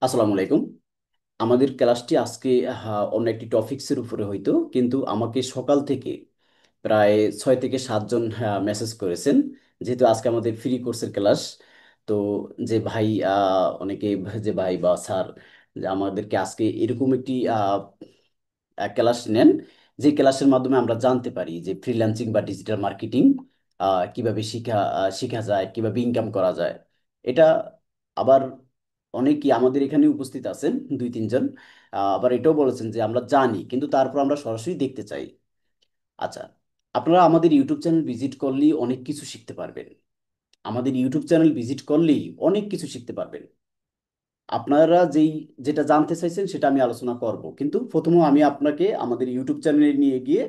আসসালামু আলাইকুম। আমাদের ক্লাসটি আজকে অন্য একটি টপিক্সের উপরে হইতো, কিন্তু আমাকে সকাল থেকে প্রায় 6 থেকে 7 জন মেসেজ করেছেন, যেহেতু আজকে আমাদের ফ্রি কোর্সের ক্লাস। তো যে ভাই অনেকে, যে ভাই বা স্যার, যে আমাদেরকে আজকে এরকম একটি ক্লাস নেন, যে ক্লাসের মাধ্যমে আমরা জানতে পারি যে ফ্রিল্যান্সিং বা ডিজিটাল মার্কেটিং কিভাবে শিখা যায়, কিভাবে ইনকাম করা যায়। এটা আবার অনেকেই আমাদের এখানে উপস্থিত আছেন, 2-3 জন। আবার এটাও বলেছেন যে আমরা জানি, কিন্তু তারপর আমরা সরাসরি দেখতে চাই। আচ্ছা, আপনারা আমাদের ইউটিউব চ্যানেল ভিজিট করলেই অনেক কিছু শিখতে পারবেন। আমাদের ইউটিউব চ্যানেল ভিজিট করলেই অনেক কিছু শিখতে পারবেন। আপনারা যেটা জানতে চাইছেন সেটা আমি আলোচনা করব, কিন্তু প্রথমে আমি আপনাকে আমাদের ইউটিউব চ্যানেলে নিয়ে গিয়ে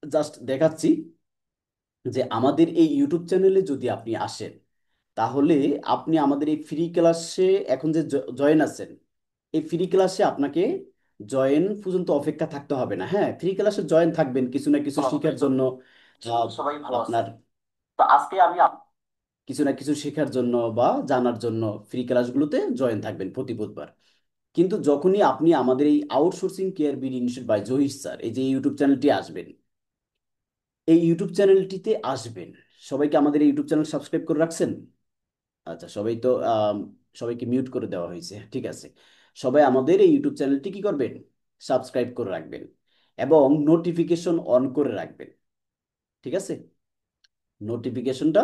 জাস্ট দেখাচ্ছি যে আমাদের এই ইউটিউব চ্যানেলে যদি আপনি আসেন, তাহলে আপনি আমাদের এই ফ্রি ক্লাসে এখন যে জয়েন আছেন, এই ফ্রি ক্লাসে আপনাকে জয়েন পর্যন্ত অপেক্ষা থাকতে হবে না। হ্যাঁ, ফ্রি ক্লাসে জয়েন থাকবেন কিছু না কিছু শেখার জন্য। সবাই ভালো আছে আপনার তো আজকে আমি কিছু না কিছু শেখার জন্য বা জানার জন্য ফ্রি ক্লাসগুলোতে জয়েন থাকবেন প্রতি বুধবার। কিন্তু যখনই আপনি আমাদের এই outsourcing care BD initiative by Zahir sir, এই যে ইউটিউব চ্যানেলটি আসবেন, এই ইউটিউব চ্যানেলটিতে আসবেন, সবাইকে আমাদের এই ইউটিউব চ্যানেল সাবস্ক্রাইব করে রাখছেন? আচ্ছা, সবাই তো সবাইকে মিউট করে দেওয়া হয়েছে, ঠিক আছে। সবাই আমাদের এই ইউটিউব চ্যানেলটি কি করবেন? সাবস্ক্রাইব করে রাখবেন এবং নোটিফিকেশন অন করে রাখবেন, ঠিক আছে। নোটিফিকেশনটা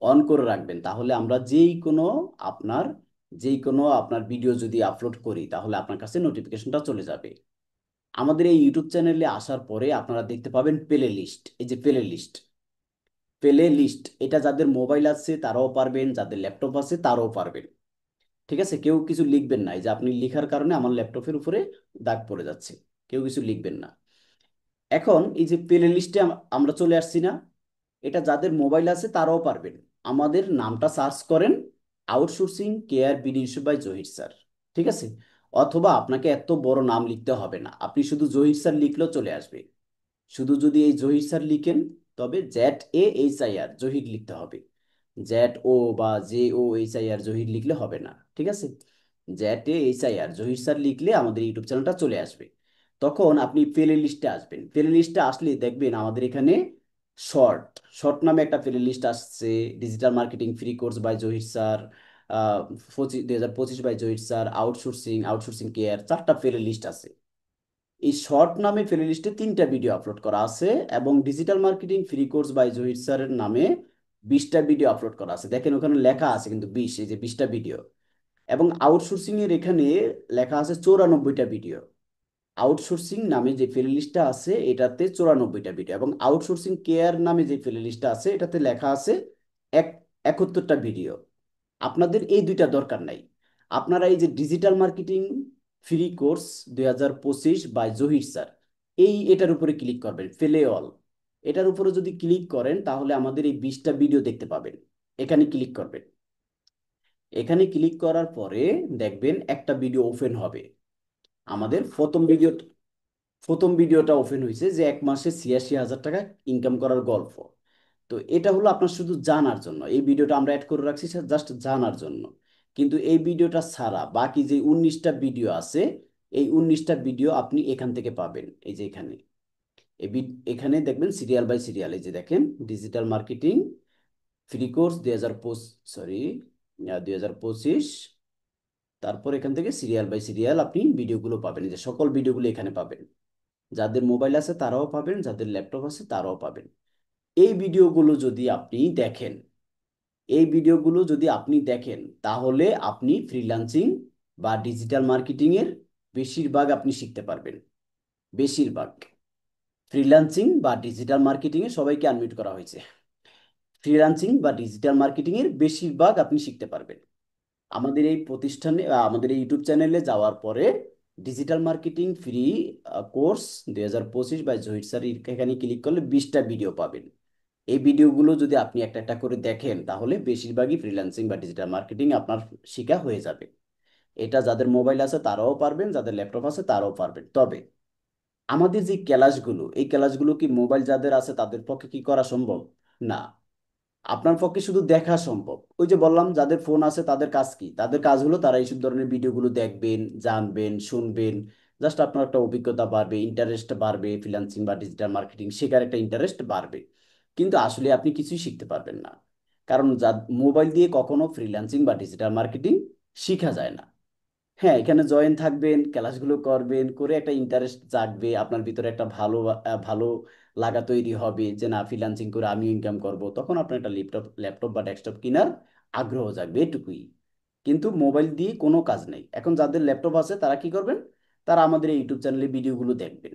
অন করে রাখবেন, তাহলে আমরা আপনার যেই কোনো আপনার ভিডিও যদি আপলোড করি, তাহলে আপনার কাছে নোটিফিকেশনটা চলে যাবে। আমাদের এই ইউটিউব চ্যানেলে আসার পরে আপনারা দেখতে পাবেন প্লে লিস্ট। এই যে প্লে লিস্ট, প্লে লিস্ট এটা যাদের মোবাইল আছে তারাও পারবেন, যাদের ল্যাপটপ আছে তারাও পারবেন, ঠিক আছে। কেউ কিছু লিখবেন না, এই যে আপনি লিখার কারণে আমার ল্যাপটপের উপরে দাগ পড়ে যাচ্ছে, কেউ কিছু লিখবেন না। এখন এই যে প্লে লিস্টে আমরা চলে আসছি না, এটা যাদের মোবাইল আছে তারাও পারবেন। আমাদের নামটা সার্চ করেন, outsourcing care BD issue by Zahir sir, ঠিক আছে। অথবা আপনাকে এত বড় নাম লিখতে হবে না, আপনি শুধু জহির স্যার লিখলেও চলে আসবে। শুধু যদি এই জহির স্যার লিখেন, তবে ZAHIR জহির লিখতে হবে। ZO বা JOHIR জহির লিখলে হবে না, ঠিক আছে। ZAHIR জহির স্যার লিখলে আমাদের ইউটিউব চ্যানেলটা চলে আসবে। তখন আপনি প্লে লিস্টে আসবেন, প্লে লিস্টে আসলে দেখবেন আমাদের এখানে শর্ট শর্ট নামে একটা প্লে লিস্ট আসছে। Digital marketing free course by Zahir sir, 2025 by Zahir sir, outsourcing outsourcing care, 4টা প্লে লিস্ট আছে। এই শর্ট নামে প্লেলিস্টে 3টা ভিডিও আপলোড করা আছে, এবং digital marketing free course by Zahir স্যারের নামে 20টা ভিডিও আপলোড করা আছে। দেখেন ওখানে লেখা আছে কিন্তু 20, এই যে 20টা ভিডিও। এবং আউটসোর্সিং এর এখানে লেখা আছে 94টা ভিডিও। আউটসোর্সিং নামে যে প্লেলিস্টটা আছে এটাতে 94টা ভিডিও, এবং আউটসোর্সিং কেয়ার নামে যে প্লেলিস্টটা আছে এটাতে লেখা আছে এক 71টা ভিডিও। আপনাদের এই দুইটা দরকার নাই। আপনারা এই যে digital marketing free course 2025 by Zahir sir, এটার উপরে ক্লিক করবেন, ফেলে অল। এটার উপরে যদি ক্লিক করেন তাহলে আমাদের এই 20টা ভিডিও দেখতে পাবেন। এখানে ক্লিক করবেন। এখানে ক্লিক করার পরে দেখবেন একটা ভিডিও ওপেন হবে। আমাদের প্রথম ভিডিওটা ওপেন হয়েছে, যে 1 মাসে 86,000 টাকা ইনকাম করার গল্প। তো এটা হলো আপনার শুধু জানার জন্য, এই ভিডিওটা আমরা অ্যাড করে রাখছি জাস্ট জানার জন্য। কিন্তু এই ভিডিওটা ছাড়া বাকি যে 19টা ভিডিও আছে, এই 19টা ভিডিও আপনি এখান থেকে পাবেন। এই যে এখানে এখানে দেখবেন সিরিয়াল বাই সিরিয়াল, এই যে দেখেন ডিজিটাল মার্কেটিং ফ্রি কোর্স 2025, তারপর এখান থেকে সিরিয়াল বাই সিরিয়াল আপনি ভিডিওগুলো পাবেন, এই যে সকল ভিডিওগুলো এখানে পাবেন। যাদের মোবাইল আছে তারাও পাবেন, যাদের ল্যাপটপ আছে তারাও পাবেন। এই ভিডিওগুলো যদি আপনি দেখেন, এই ভিডিওগুলো যদি আপনি দেখেন, তাহলে আপনি ফ্রিল্যান্সিং বা ডিজিটাল মার্কেটিং এর বেশিরভাগ আপনি শিখতে পারবেন। বেশিরভাগ ফ্রিল্যান্সিং বা ডিজিটাল মার্কেটিং এ সবাইকে আনমিউট করা হয়েছে। ফ্রিল্যান্সিং বা ডিজিটাল মার্কেটিং এর বেশিরভাগ আপনি শিখতে পারবেন আমাদের এই প্রতিষ্ঠানে, আমাদের এই ইউটিউব চ্যানেলে যাওয়ার পরে। Digital marketing free course 2025 by Zahir sir, এখানে ক্লিক করলে 20টা ভিডিও পাবেন। এই ভিডিওগুলো যদি আপনি একটা একটা করে দেখেন, তাহলে বেশিরভাগই ফ্রিল্যান্সিং বা ডিজিটাল মার্কেটিং আপনার শেখা হয়ে যাবে। এটা যাদের মোবাইল আছে তারাও পারবেন, যাদের ল্যাপটপ আছে তারাও পারবেন। তবে আমাদের যে ক্লাসগুলো, এই ক্লাসগুলো কি মোবাইল যাদের আছে তাদের পক্ষে কি করা সম্ভব? না। আপনার পক্ষে শুধু দেখা সম্ভব। ওই যে বললাম, যাদের ফোন আছে তাদের কাজ কি, তাদের কাজ হলো তারা এইসব ধরনের ভিডিওগুলো দেখবেন, জানবেন, শুনবেন। জাস্ট আপনার একটা অভিজ্ঞতা বাড়বে, ইন্টারেস্ট বাড়বে, ফ্রিল্যান্সিং বা ডিজিটাল মার্কেটিং শেখার একটা ইন্টারেস্ট বাড়বে। কিন্তু আসলে আপনি কিছুই শিখতে পারবেন না, কারণ যা মোবাইল দিয়ে কখনো ফ্রিল্যান্সিং বা ডিজিটাল মার্কেটিং শেখা যায় না। হ্যাঁ, এখানে জয়েন থাকবেন, ক্লাসগুলো করবেন, করে একটা ইন্টারেস্ট জাগবে আপনার ভিতরে, একটা ভালো লাগা তৈরি হবে যে না, ফ্রিল্যান্সিং করে আমিও ইনকাম করব, তখন আপনার একটা ল্যাপটপ ল্যাপটপ বা ডেস্কটপ কেনার আগ্রহ জাগবে, এটুকুই। কিন্তু মোবাইল দিয়ে কোনো কাজ নেই। এখন যাদের ল্যাপটপ আছে তারা কি করবেন, তারা আমাদের এই ইউটিউব চ্যানেলে ভিডিওগুলো দেখবেন।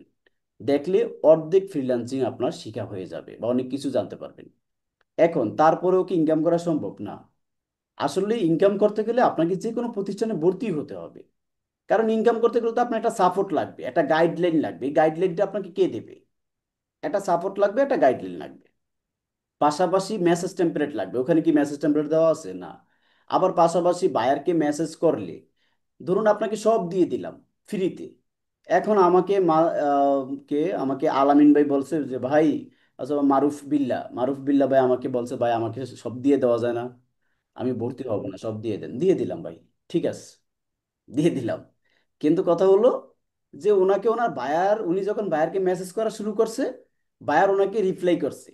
দেখলে অর্ধেক ফ্রিল্যান্সিং আপনার শেখা হয়ে যাবে বা অনেক কিছু জানতে পারবেন। এখন তারপরেও কি ইনকাম করা সম্ভব? না। আসলে ইনকাম করতে গেলে আপনাকে যে কোনো প্রতিষ্ঠানে ভর্তি হতে হবে। কারণ ইনকাম করতে গেলে তো আপনার একটা সাপোর্ট লাগবে, একটা গাইডলাইন লাগবে। এই গাইডলাইনটা আপনাকে কে দেবে? একটা সাপোর্ট লাগবে, একটা গাইডলাইন লাগবে। পাশাপাশি মেসেজ টেমপ্লেট লাগবে। ওখানে কি মেসেজ টেমপ্লেট দেওয়া আছে? না। আবার পাশাপাশি বায়ারকে মেসেজ করলে, ধরুন আপনাকে সব দিয়ে দিলাম ফ্রিতে। এখন আমাকে আমাকে আলামিন ভাই বলছে যে ভাই, আচ্ছা, মারুফ বিল্লাহ ভাই আমাকে বলছে, ভাই আমাকে সব দিয়ে দেওয়া যায় না, আমি ভর্তি হব না, সব দিয়ে দেন। দিয়ে দিলাম ভাই, ঠিক আছে, দিয়ে দিলাম। কিন্তু কথা হলো যে ওনাকে ওনার বায়ার, উনি যখন বায়ারকে মেসেজ করা শুরু করছে, বায়ার ওনাকে রিপ্লাই করছে।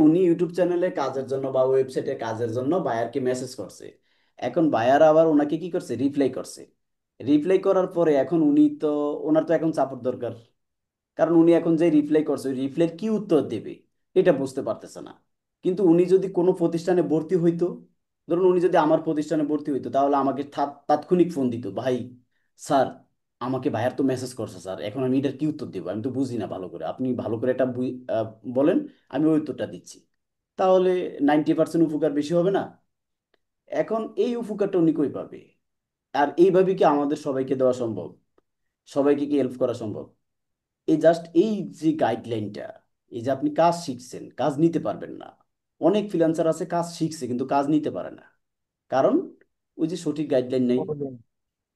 উনি ইউটিউব চ্যানেলে কাজের জন্য বা ওয়েবসাইটে কাজের জন্য বায়ারকে মেসেজ করছে। এখন বায়ার আবার ওনাকে কি করছে, রিপ্লাই করছে। রিপ্লাই করার পরে এখন উনি তো, ওনার তো এখন সাপোর্ট দরকার। কারণ উনি এখন যে রিপ্লাই করছে, ওই রিপ্লাইয়ের কি উত্তর দেবে এটা বুঝতে পারতেছে না। কিন্তু উনি যদি কোনো প্রতিষ্ঠানে ভর্তি হইতো, ধরুন উনি যদি আমার প্রতিষ্ঠানে ভর্তি হইতো, তাহলে আমাকে তাৎক্ষণিক ফোন দিত, ভাই, স্যার, আমাকে ভাইয়ার তো মেসেজ করছে স্যার, এখন আমি এটার কি উত্তর দেবো, আমি তো বুঝি না ভালো করে, আপনি ভালো করে এটা বলেন, আমি ওই উত্তরটা দিচ্ছি। তাহলে 90% উপকার বেশি হবে না? এখন এই উপকারটা উনি কই পাবে? আর এইভাবে কি আমাদের সবাইকে দেওয়া সম্ভব? সবাইকে কি হেল্প করা সম্ভব? এই জাস্ট এই যে গাইডলাইনটা, এই যে আপনি কাজ শিখছেন, কাজ নিতে পারবেন না। অনেক ফ্রিল্যান্সার আছে কাজ শিখছে কিন্তু কাজ নিতে পারে না, কারণ ওই যে সঠিক গাইডলাইন নেই।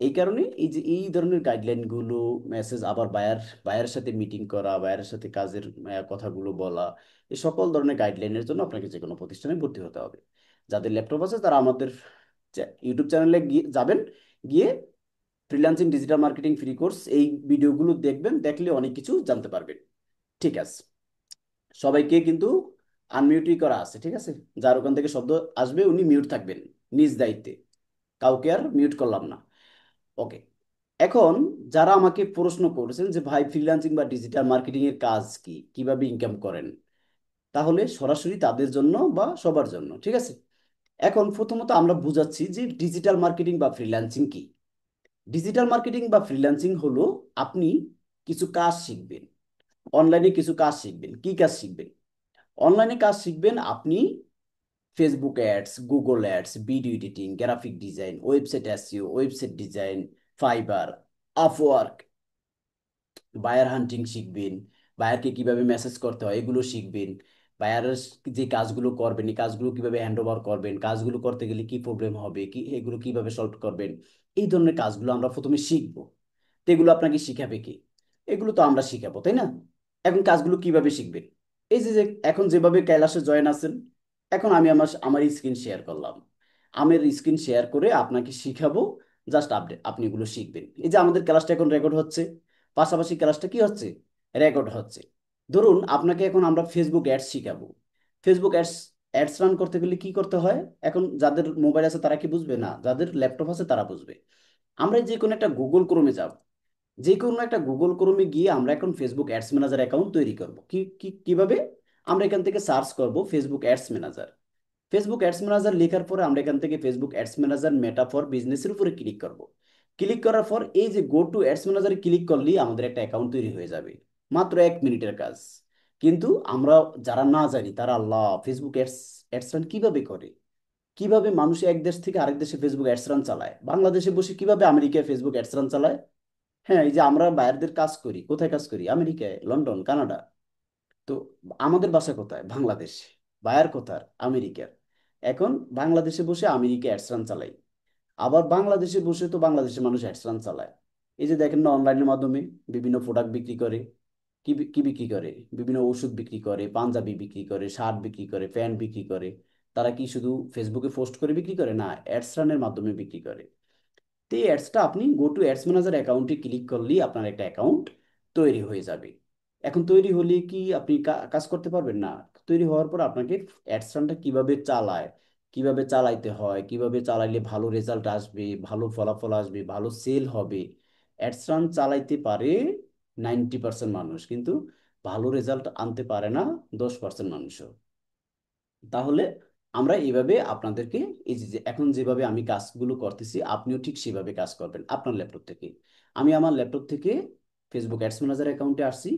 এই কারণে এই যে এই ধরনের গাইডলাইনগুলো, মেসেজ, আবার বায়ারের সাথে মিটিং করা, বায়ারের সাথে কাজের কথাগুলো বলা, এই সকল ধরনের গাইডলাইনের জন্য আপনাকে যে কোনো প্রতিষ্ঠানে ভর্তি হতে হবে। যাদের ল্যাপটপ আছে তারা আমাদের ইউটিউব চ্যানেলে গিয়ে যাবেন, গিয়ে freelancing digital marketing free course, এই ভিডিওগুলো দেখবেন, দেখলে অনেক কিছু জানতে পারবেন। ঠিক আছে? সবাইকে কিন্তু আনমিউটই করা আছে, ঠিক আছে? যার ওখান থেকে শব্দ আসবে উনি মিউট থাকবেন, নিজ দায়িত্বে। কাউকে আর মিউট করলাম না। ওকে। এখন যারা আমাকে প্রশ্ন করেছেন যে ভাই, ফ্রিল্যান্সিং বা ডিজিটাল মার্কেটিং এর কাজ কি, কিভাবে ইনকাম করেন, তাহলে সরাসরি তাদের জন্য বা সবার জন্য, ঠিক আছে? এখন প্রথমত আমরা বুঝাচ্ছি যে ডিজিটাল মার্কেটিং বা ফ্রিল্যান্সিং কি। ডিজিটাল মার্কেটিং বা ফ্রিল্যান্সিং হলো, আপনি কিছু কাজ শিখবেন, অনলাইনে কিছু কাজ শিখবেন। কি কাজ শিখবেন? অনলাইনে কাজ শিখবেন আপনি Facebook ads, Google ads, video editing, graphic design, website SEO, website design, Fiverr, Upwork, buyer hunting শিখবেন, বায়ারকে কিভাবে মেসেজ করতে হয় এগুলো শিখবেন, বায়ারের যে কাজগুলো করবেন এই কাজগুলো কিভাবে হ্যান্ড ওভার করবেন, কাজগুলো করতে গেলে কি প্রবলেম হবে, কি এগুলো কিভাবে সলভ করবেন, এই ধরনের কাজগুলো আমরা প্রথমে শিখবো। তো এগুলো আপনাকে শিখাবে কি? এগুলো তো আমরা শিখাবো, তাই না? এখন কাজগুলো কিভাবে শিখবেন? এই যে যে এখন যেভাবে কৈলাসে জয়েন আছেন, এখন আমি আমার আমার স্ক্রিন শেয়ার করলাম, আমার স্ক্রিন শেয়ার করে আপনাকে শিখাবো। জাস্ট আপডেট, আপনি এগুলো শিখবেন। এই যে আমাদের ক্লাসটা এখন রেকর্ড হচ্ছে, পাশাপাশি ক্লাসটা কি হচ্ছে, রেকর্ড হচ্ছে। ধরুন আপনাকে এখন আমরা ফেসবুক অ্যাডস শিখাবো। ফেসবুক অ্যাডস অ্যাডস রান করতে গেলে কি করতে হয়? এখন যাদের মোবাইল আছে তারা কি বুঝবে? না, যাদের ল্যাপটপ আছে তারা বুঝবে। আমরা যে কোনো একটা গুগল ক্রোমে যাব, যে কোনো একটা গুগল ক্রোমে গিয়ে আমরা এখন ফেসবুক অ্যাডস ম্যানেজার অ্যাকাউন্ট তৈরি করব। কিভাবে? আমরা এখান থেকে সার্চ করব Facebook ads manager. Facebook ads manager লেখার পরে আমরা এখান থেকে Facebook ads manager meta for বিজনেসের উপরে ক্লিক করব। ক্লিক করার পর এই যে গো টু অ্যাডস ম্যানেজারে ক্লিক করলেই আমাদের একটা অ্যাকাউন্ট তৈরি হয়ে যাবে। মাত্র 1 মিনিটের কাজ। কিন্তু আমরা যারা না জানি তারা, আল্লাহ, ফেসবুক অ্যাডস অ্যাডস রান কিভাবে করে, কিভাবে মানুষ এক দেশ থেকে আরেক দেশে ফেসবুক অ্যাডস রান চালায়, বাংলাদেশে বসে কিভাবে আমেরিকায় ফেসবুক অ্যাডস রান চালায়। হ্যাঁ, এই যে আমরা বাইরের কাজ করি, কোথায় কাজ করি? আমেরিকায়, লন্ডন, কানাডা। তো আমাদের বাসা কোথায়? বাংলাদেশ। বায়ার কোথার? আমেরিকার। এখন বাংলাদেশে বসে আমেরিকা অ্যাডস রান চালাই, আবার বাংলাদেশে বসে তো বাংলাদেশের মানুষ অ্যাডস রান চালায়। এই যে দেখেন না, অনলাইনের মাধ্যমে বিভিন্ন প্রোডাক্ট বিক্রি করে, কি বিক্রি করে? বিভিন্ন ওষুধ বিক্রি করে, পাঞ্জাবি বিক্রি করে, শার্ট বিক্রি করে, প্যান্ট বিক্রি করে। তারা কি শুধু ফেসবুকে পোস্ট করে বিক্রি করে? না, অ্যাডস রানের মাধ্যমে বিক্রি করে। তো এই অ্যাডসটা আপনি গো টু অ্যাডস ম্যানেজার অ্যাকাউন্টে ক্লিক করলেই আপনার একটা অ্যাকাউন্ট তৈরি হয়ে যাবে। এখন তৈরি হলে কি আপনি কাজ করতে পারবেন? না। তৈরি হওয়ার পর আপনাকে অ্যাডস রানটা কিভাবে চালায়, কিভাবে চালাইতে হয়, কিভাবে চালাইলে ভালো রেজাল্ট আসবে, ভালো ফলাফল আসবে, ভালো সেল হবে। অ্যাডস রান চালাইতে পারে 90% মানুষ, কিন্তু ভালো রেজাল্ট আনতে পারে না 10% মানুষও। তাহলে আমরা এইভাবে আপনাদেরকে, এই যে যে এখন যেভাবে আমি কাজগুলো করতেছি, আপনিও ঠিক সেভাবে কাজ করবেন আপনার ল্যাপটপ থেকে। আমি আমার ল্যাপটপ থেকে ফেসবুক অ্যাডস ম্যানেজার অ্যাকাউন্টে আসছি,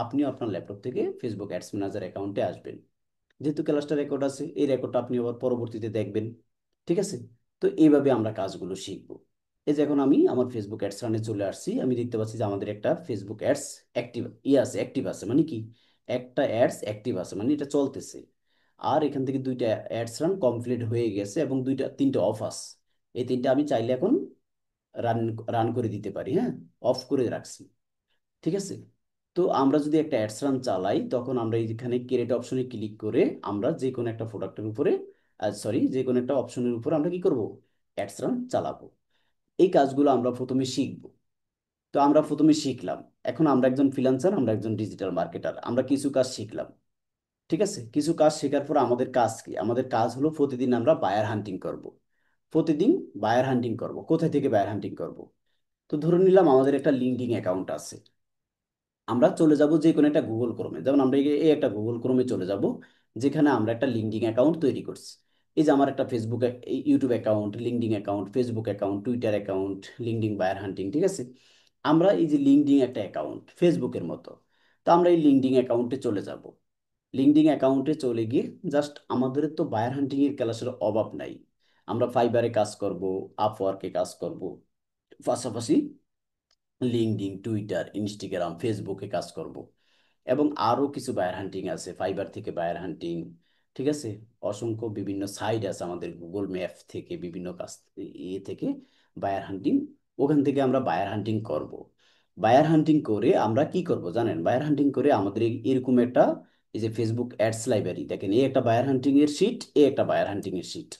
আপনিও আপনার ল্যাপটপ থেকে ফেসবুক অ্যাডস ম্যানেজার অ্যাকাউন্টে আসবেন। যেহেতু ক্লাসটা রেকর্ড আছে, এই রেকর্ডটা আপনি আবার পরবর্তীতে দেখবেন। ঠিক আছে? তো এইভাবে আমরা কাজগুলো শিখবো। এই যে এখন আমি আমার ফেসবুক অ্যাডস রানে চলে আসছি, আমি দেখতে পাচ্ছি যে আমাদের একটা ফেসবুক অ্যাডস অ্যাক্টিভ আছে, অ্যাক্টিভ আছে মানে কি, একটা অ্যাডস অ্যাক্টিভ আছে মানে এটা চলতেছে। আর এখান থেকে দুইটা অ্যাডস রান কমপ্লিট হয়ে গেছে এবং তিনটা অফ আছে। এই তিনটা আমি চাইলে এখন রান রান করে দিতে পারি, হ্যাঁ, অফ করে রাখছি। ঠিক আছে? তো আমরা যদি একটা অ্যাডস রান চালাই, তখন আমরা এইখানে ক্রিয়েট অপশনে ক্লিক করে আমরা যে কোনো একটা প্রোডাক্টের উপরে, সরি, যে কোনো একটা অপশনের উপর আমরা কি করব, অ্যাডস রান চালাবো। এই কাজগুলো আমরা প্রথমে শিখব। তো আমরা প্রথমে শিখলাম। এখন আমরা একজন ফ্রিল্যান্সার, আমরা একজন ডিজিটাল মার্কেটার, আমরা কিছু কাজ শিখলাম। ঠিক আছে? কিছু কাজ শেখার পর আমাদের কাজ কি? আমাদের কাজ হলো প্রতিদিন আমরা বায়ার হান্টিং করব। প্রতিদিন বায়ার হান্টিং করব। কোথায় থেকে বায়ার হান্টিং করব? তো ধরে নিলাম আমাদের একটা লিঙ্কডিন অ্যাকাউন্ট আছে। আমরা চলে যাব যে কোনো একটা গুগল ক্রোমে, যেমন আমরা এই একটা গুগল ক্রোমে চলে যাব, যেখানে আমরা একটা লিঙ্কডিন অ্যাকাউন্ট তৈরি করছি। এই যে আমার একটা Facebook, YouTube account, LinkedIn account, Facebook account, Twitter account, LinkedIn buyer hunting. ঠিক আছে? আমরা এই যে লিঙ্কডিন একটা অ্যাকাউন্ট ফেসবুকের মতো, তো আমরা এই লিঙ্কডিন অ্যাকাউন্টে চলে যাব। লিঙ্কডিন অ্যাকাউন্টে চলে গিয়ে জাস্ট, আমাদের তো বায়ার হান্টিং এর ক্লাসের অভাব নাই। আমরা ফাইবারে কাজ করব, আপওয়ার্কে কাজ করব, পাশাপাশি লিঙ্কডিন, টুইটার, ইনস্টাগ্রাম, ফেসবুকে কাজ করব। এবং আরও কিছু বায়ার হান্টিং আছে, ফাইবার থেকে বায়ার হান্টিং। ঠিক আছে? অসংখ্য বিভিন্ন সাইট আছে আমাদের, গুগল ম্যাপ থেকে বিভিন্ন কাজ থেকে বায়ার হান্টিং, ওখান থেকে আমরা বায়ার হান্টিং করব। বায়ার হান্টিং করে আমরা কি করব জানেন? বায়ার হান্টিং করে আমাদের এরকম একটা, এই যে ফেসবুক অ্যাডস লাইব্রেরি দেখেন, এই একটা বায়ার হান্টিং এর শিট, এই একটা বায়ার হান্টিং এর শিট।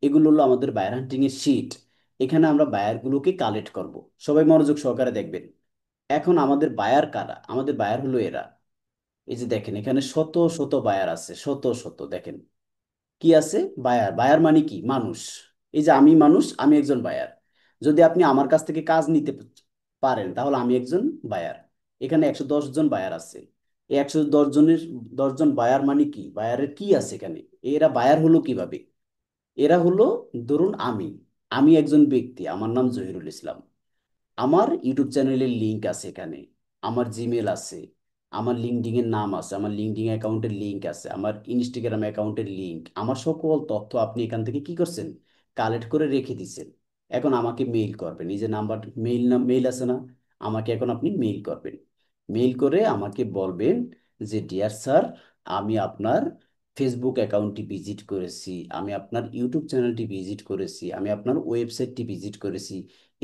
এগুলো হলো আমাদের বায়ার হান্টিং এর শিট। এখানে আমরা বায়ারগুলোকে কালেক্ট করব। সবাই মনোযোগ সহকারে দেখবেন। এখন আমাদের বায়ার কারা? আমাদের বায়ার হলো এরা। এই যে দেখেন, এখানে শত শত বায়ার আছে, শত শত, দেখেন কি আছে, বায়ার। বায়ার মানে কি? মানুষ। এই যে আমি মানুষ, আমি একজন বায়ার। যদি আপনি আমার কাছ থেকে কাজ নিতে পারেন, তাহলে আমি একজন বায়ার। এখানে 110 জন বায়ার আছে। এই 110 জনের 10 জন বায়ার মানে কি? বায়ারের কি আছে এখানে? এরা বায়ার হলো কিভাবে? এরা হলো, ধরুন আমি আমি একজন ব্যক্তি, আমার নাম জহিরুল ইসলাম। আমার ইউটিউব চ্যানেলের লিংক আছে এখানে, আমার জিমেল আছে, আমার লিঙ্কডিন এর নাম আছে, আমার লিঙ্কডিন অ্যাকাউন্টের লিংক আছে, আমার ইনস্টাগ্রাম অ্যাকাউন্টের লিংক, আমার সকল তথ্য আপনি এখান থেকে কি করছেন, কালেক্ট করে রেখে দিচ্ছেন। এখন আমাকে মেইল করবেন, এই যে নাম্বার, মেইল আছে না, আমাকে এখন আপনি মেইল করবেন। মেইল করে আমাকে বলবেন যে ডিয়ার স্যার, আমি আপনার ফেসবুক অ্যাকাউন্টটি ভিজিট করেছি, আমি আপনার ইউটিউব চ্যানেলটি ভিজিট করেছি, আমি আপনার ওয়েবসাইটটি ভিজিট করেছি,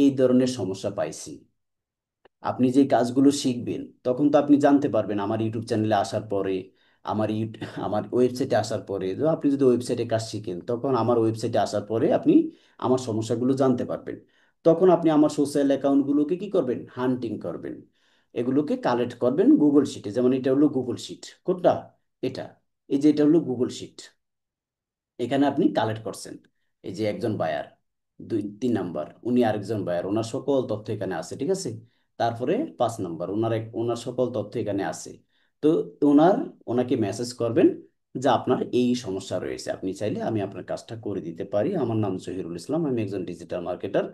এই ধরনের সমস্যা পাইছি। আপনি যে কাজগুলো শিখবেন, তখন তো আপনি জানতে পারবেন আমার ইউটিউব চ্যানেলে আসার পরে, আমার ওয়েবসাইটে আসার পরে। তো আপনি যদি ওয়েবসাইটে কাজ শিখেন, তখন আমার ওয়েবসাইটে আসার পরে আপনি আমার সমস্যাগুলো জানতে পারবেন। তখন আপনি আমার সোশ্যাল অ্যাকাউন্টগুলোকে কি করবেন, হান্টিং করবেন। এগুলোকে কালেক্ট করবেন গুগল শিটে, যেমন এটা হলো গুগল শিট। কোনটা? এটা। এই যে এটা হলো গুগল শিট। এখানে আপনি কালেক্ট করছেন। এই যে একজন বায়ার, 3 নাম্বার উনি আরেকজন বায়ার, ওনার সকল তথ্য এখানে আছে। ঠিক আছে? তারপরে 5 নাম্বার, ওনার সকল তথ্য এখানে আছে। তো ওনার ওনাকে মেসেজ করবেন যে আপনার এই সমস্যা রয়েছে, আপনি চাইলে আমি আপনার কাজটা করে দিতে পারি। আমার নাম জহিরুল ইসলাম, আমি একজন ডিজিটাল মার্কেটার,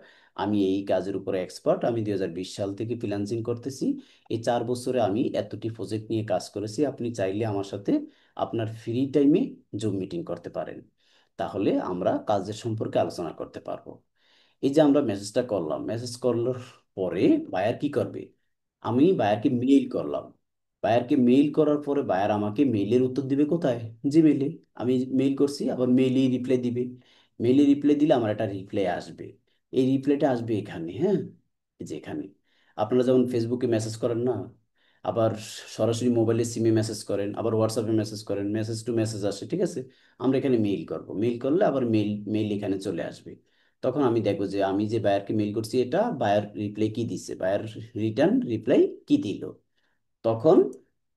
আমি এই কাজের উপরে এক্সপার্ট, আমি 2020 সাল থেকে ফ্রিল্যান্সিং করতেছি। এই 4 বছরে আমি এতটি প্রজেক্ট নিয়ে কাজ করেছি, আপনি চাইলে আমার সাথে আপনার ফ্রি টাইমে জুম মিটিং করতে পারেন। তাহলে আমরা কাজের সম্পর্কে আলোচনা করতে পারবো। এই যে আমরা মেসেজটা করলাম, মেসেজ করার পরে বায়ার কি করবে? আমি বায়ারকে মেইল করলাম। বায়ারকে মেইল করার পরে বায়ার আমাকে মেইলের উত্তর দিবে কোথায়? জিমেইলে। আমি মেইল করছি, আবার মেইলেই রিপ্লাই দিবে। মেইলে রিপ্লাই দিলে আমার একটা রিপ্লাই আসবে। এই রিপ্লাইটা আসবে এখানে, হ্যাঁ, এই যে এখানে। আপনারা যেমন ফেসবুকে মেসেজ করেন না, আবার সরাসরি মোবাইলে সিমে মেসেজ করেন, আবার হোয়াটসঅ্যাপে মেসেজ করেন, মেসেজ টু মেসেজ আসে, ঠিক আছে। আমরা এখানে মেইল করব, মেইল করলে আবার মেইল মেইল এখানে চলে আসবে। তখন আমি দেখবো যে আমি যে বায়ারকে মেইল করছি এটা বায়ার রিপ্লাই কি দিচ্ছে, বায়ার রিটার্ন রিপ্লাই কি দিল। তখন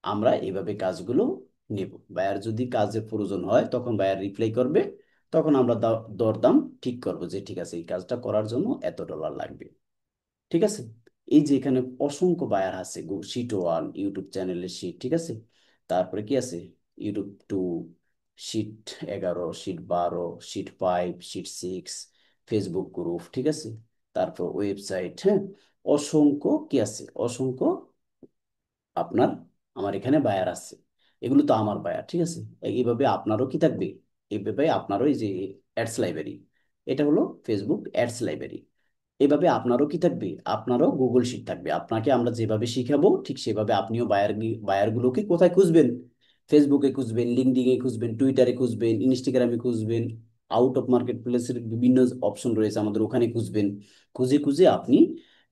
আমরা এইভাবে কাজগুলো নেব। বায়ার যদি কাজের প্রয়োজন হয় তখন বায়ার রিপ্লাই করবে, তখন আমরা দরদাম ঠিক করব যে ঠিক আছে এই কাজটা করার জন্য $এত লাগবে। ঠিক আছে। এই যে এখানে অসংখ্য বায়ার আছে, শিট ওয়ান ইউটিউব চ্যানেলের শিট, ঠিক আছে। তারপরে কি আছে, YouTube two, sheet 11, sheet 12, sheet 5, sheet 6, Facebook group, ঠিক আছে। তারপর ওয়েবসাইট, হ্যাঁ, অসংখ্য কি আছে, অসংখ্য আপনার আমার এখানে বায়ার আছে। এগুলো তো আমার বায়ার, ঠিক আছে। এইভাবে আপনারও কি থাকবে, এইভাবে আপনারও এই যে অ্যাডস লাইব্রেরি, এটা হলো ফেসবুক অ্যাডস লাইব্রেরি। এভাবে আপনারও কি থাকবে, আপনারও গুগল শিট থাকবে। আপনাকে আমরা যেভাবে শিখাবো ঠিক সেভাবে আপনিও বায়ারগুলোকে কোথায় খুঁজবেন, ফেসবুকে খুঁজবেন, লিঙ্কডইনে খুঁজবেন, টুইটারে খুঁজবেন, ইনস্টাগ্রামে খুঁজবেন, আউট অফ মার্কেট প্লেসের বিভিন্ন অপশন রয়েছে আমাদের, ওখানে খুঁজবেন। খুঁজে খুঁজে আপনি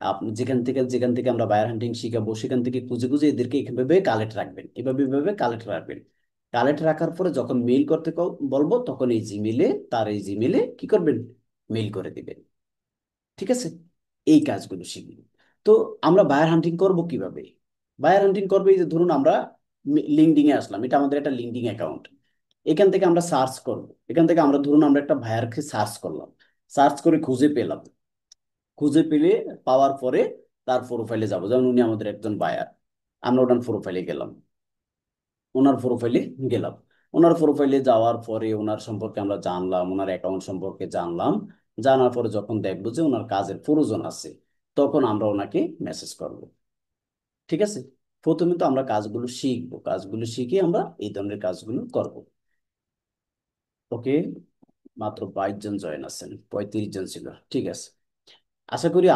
আপনি যেখান থেকে আমরা বায়ার হান্টিং শিখাবো সেখান থেকে খুঁজে খুঁজে এদেরকে এভাবে কালেক্ট রাখবেন, এভাবে কালেক্ট রাখবেন। কালেক্ট রাখার পরে যখন মেইল করতে বলবো তখন এই জিমেলে, তার এই জিমেলে কি করবেন, মেইল করে দিবেন। ঠিক আছে। এই কাজগুলো শিখবেন। তো আমরা বায়ার হান্টিং করব কিভাবে, বায়ার হান্টিং করবে এই যে ধরুন আমরা লিঙ্কডিং এ আসলাম, এটা আমাদের একটা লিঙ্কডিং অ্যাকাউন্ট। এখান থেকে আমরা সার্চ করব, এখান থেকে আমরা ধরুন আমরা একটা বায়ারকে সার্চ করলাম, সার্চ করে খুঁজে পেলাম, খুঁজে পেলে পাওয়ার পরে তার প্রোফাইলে যাব, যেমন উনি আমাদের একজন বায়ার, আমরা ওনার প্রোফাইলে গেলাম, ওনার প্রোফাইলে গেলাম, ওনার প্রোফাইলে যাওয়ার পরে ওনার সম্পর্কে আমরা জানলাম, ওনার অ্যাকাউন্ট সম্পর্কে জানলাম। জানার পরে যখন দেখবো যে ওনার কাজের প্রয়োজন আছে তখন আমরা ওনাকে মেসেজ করব। ঠিক আছে। প্রথমে তো আমরা কাজগুলো শিখবো, কাজগুলো শিখে আমরা এই ধরনের কাজগুলো করব। ওকে। মাত্র 22 জন জয়েন আছেন, 35 জন ছিল, ঠিক আছে। আশা করি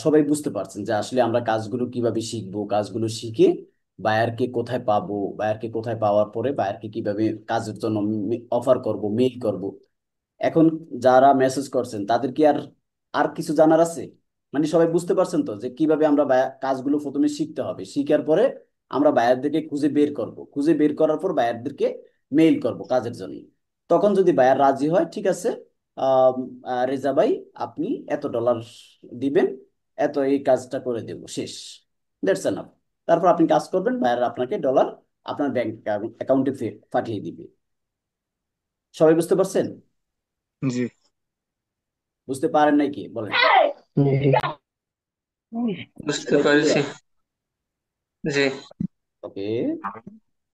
সবাই বুঝতে পারছেন যে আসলে আমরা কাজগুলো কিভাবে শিখবো, কাজগুলো শিখে বায়ারকে কোথায় পাবো, বায়ারকে কোথায় পাওয়ার পরে বায়ারকে কিভাবে কাজের জন্য অফার করব, মেইল করব। এখন যারা মেসেজ করছেন তাদের কি আর আর কিছু জানার আছে, মানে সবাই বুঝতে পারছেন তো যে কিভাবে আমরা কাজগুলো প্রথমে শিখতে হবে, শিখার পরে আমরা বায়ারদেরকে খুঁজে বের করব, খুঁজে বের করার পর বায়ারদেরকে মেইল করব কাজের জন্য। তখন যদি বায়ার রাজি হয় ঠিক আছে, আম, রেজা ভাই আপনি $এত দিবেন, এত এই কাজটা করে দেব, শেষ। That's enough. তারপর আপনি কাজ করবেন, বায়ার আপনাকে ডলার আপনার ব্যাংক অ্যাকাউন্টে পাঠিয়ে দিবে। সবাই বুঝতে পারছেন? জি। বুঝতে পারেন নাই কি বলেন? বুঝতে সবাই পারছি। ক্লিয়ার? জি। ওকে।